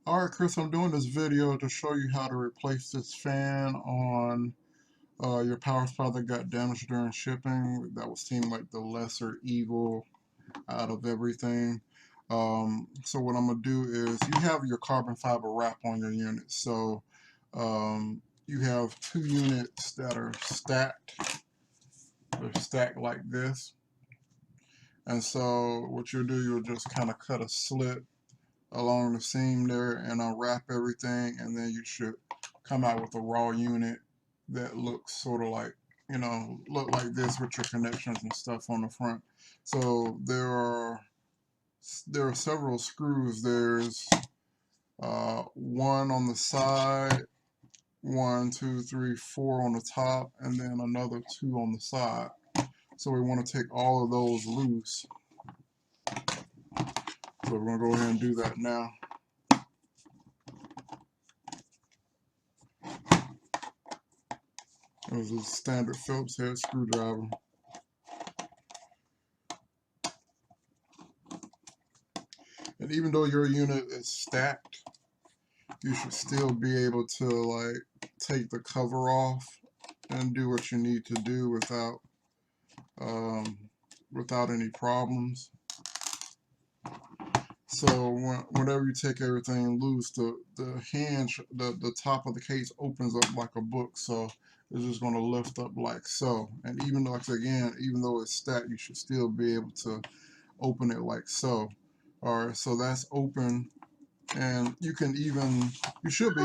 Alright, Chris, I'm doing this video to show you how to replace this fan on your power supply that got damaged during shipping. That would seem like the lesser evil out of everything. So what I'm going to do is you have your carbon fiber wrap on your unit. So you have two units that are stacked. They're stacked like this. And so what you'll do, you'll just kind of cut a slit along the seam there and unwrap everything, and then you should come out with a raw unit that looks sort of like, look like this with your connections and stuff on the front. So there are several screws. There's one on the side, one, two, three, four on the top, and then another two on the side. So we want to take all of those loose. So we're going to go ahead and do that now. This is a standard Phillips head screwdriver. And even though your unit is stacked, you should still be able to like take the cover off and do what you need to do without any problems. So whenever you take everything loose, the hinge, the top of the case opens up like a book. So it's just going to lift up like so. And even though, again, even though it's stacked, you should still be able to open it like so. Alright, so that's open, and you should be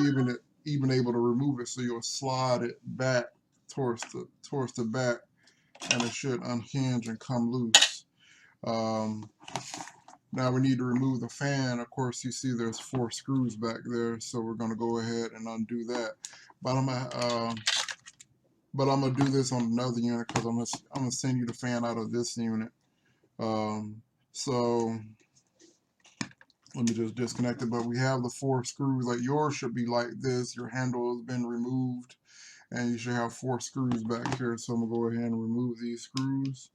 even able to remove it. So you'll slide it back towards the back, and it should unhinge and come loose. Now we need to remove the fan. Of course, you see there's 4 screws back there, so we're going to go ahead and undo that. But I'm gonna do this on another unit because I'm gonna send you the fan out of this unit. So let me just disconnect it. But we have the 4 screws. Like yours should be like this. Your handle has been removed, and you should have 4 screws back here. So I'm gonna go ahead and remove these screws.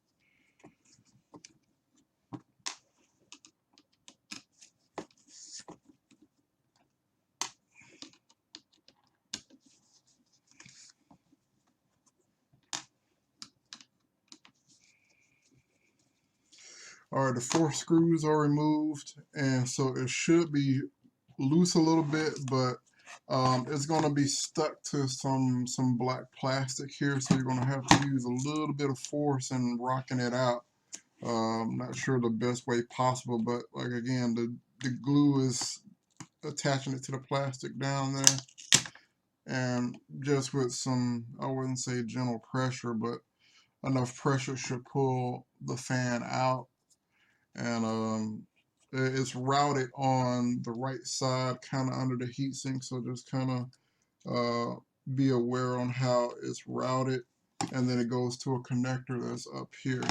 Alright, the 4 screws are removed, and so it should be loose a little bit, but it's going to be stuck to some black plastic here, so you're going to have to use a little bit of force in rocking it out. I'm not sure the best way possible, but like again, the glue is attaching it to the plastic down there, and just with some, I wouldn't say gentle pressure, but enough pressure should pull the fan out. And it's routed on the right side, kind of under the heatsink, so just kind of be aware on how it's routed. And then it goes to a connector that's up here.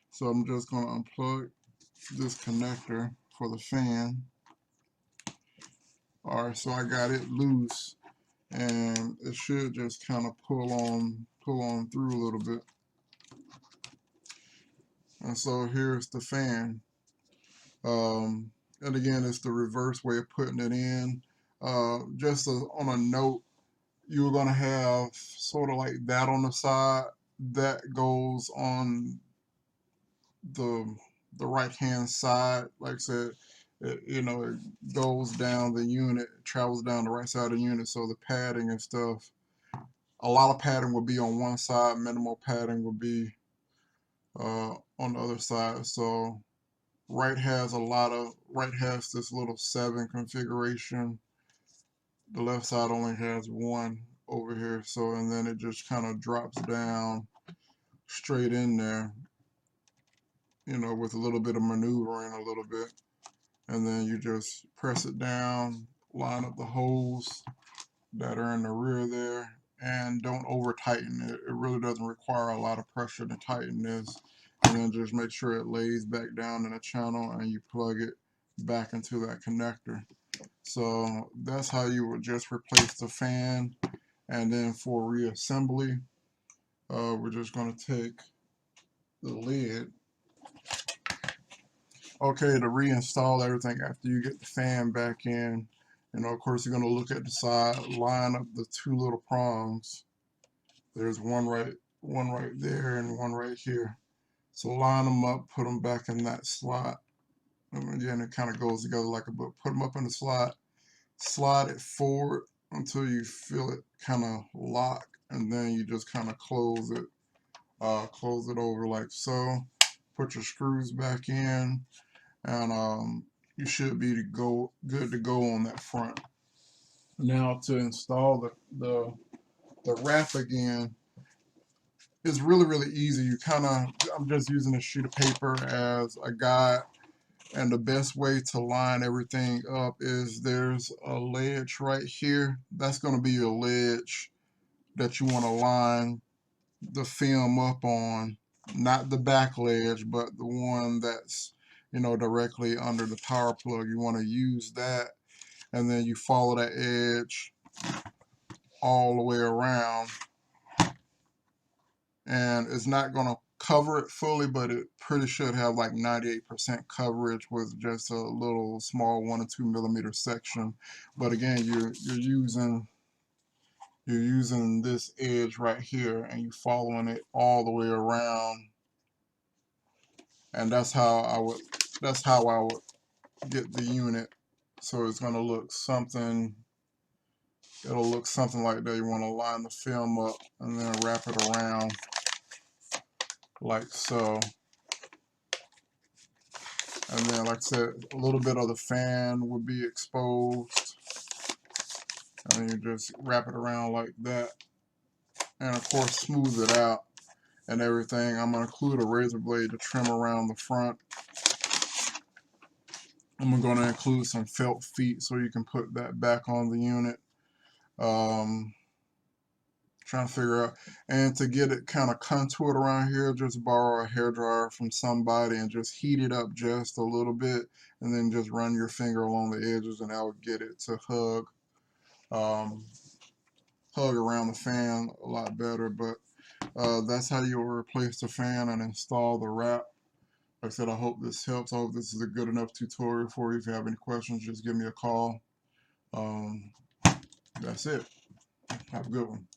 So I'm just going to unplug this connector for the fan. Alright, so I got it loose, and it should just kind of pull on through a little bit. And so here's the fan. And again, it's the reverse way of putting it in. Just on a note, you're going to have sort of like that on the side. That goes on the right hand side. Like I said, it goes down the unit, it travels down the right side of the unit. So the padding and stuff, a lot of padding will be on one side, minimal padding will be on the other side. So right has this little 7 configuration. The left side only has 1 over here. So, and then it just kind of drops down straight in there, with a little bit of maneuvering a little bit. And then you just press it down, line up the holes that are in the rear there, and don't over tighten it. It really doesn't require a lot of pressure to tighten this. And then just make sure it lays back down in the channel, and you plug it back into that connector. So that's how you would just replace the fan. And then for reassembly, we're just going to take the lid. Okay, to reinstall everything after you get the fan back in, You know, of course, you're going to look at the side, line up the two little prongs. There's one right there and one right here. So line them up, put them back in that slot. And again, it kind of goes together like a book. Put them up in the slot, slide it forward until you feel it kind of lock, and then you just kind of close it over like so. Put your screws back in, and you should be good to go on that front. Now to install the wrap again, it's really easy. I'm just using a sheet of paper as a guide, and the best way to line everything up is there's a ledge right here. That's going to be your ledge that you want to line the film up on, not the back ledge, but the one that's, you know, directly under the power plug. You want to use that, and then you follow that edge all the way around, and it's not going to cover it fully, but it pretty should have like 98% coverage with just a little small 1 or 2 millimeter section. But again, you're using this edge right here, and you're following it all the way around, and that's how I would get the unit. So it's going to look something. It'll look something like that. You want to line the film up and then wrap it around like so. And then, like I said, a little bit of the fan would be exposed. And then you just wrap it around like that. And of course, smooth it out and everything. I'm going to include a razor blade to trim around the front. I'm going to include some felt feet so you can put that back on the unit. Trying to figure out, and to get it kind of contoured around here, just borrow a hairdryer from somebody and just heat it up just a little bit, and then just run your finger along the edges, and that will get it to hug around the fan a lot better. But that's how you'll replace the fan and install the wrap. Like I said, I hope this helps. I hope this is a good enough tutorial for you. If you have any questions, just give me a call. That's it. Have a good one.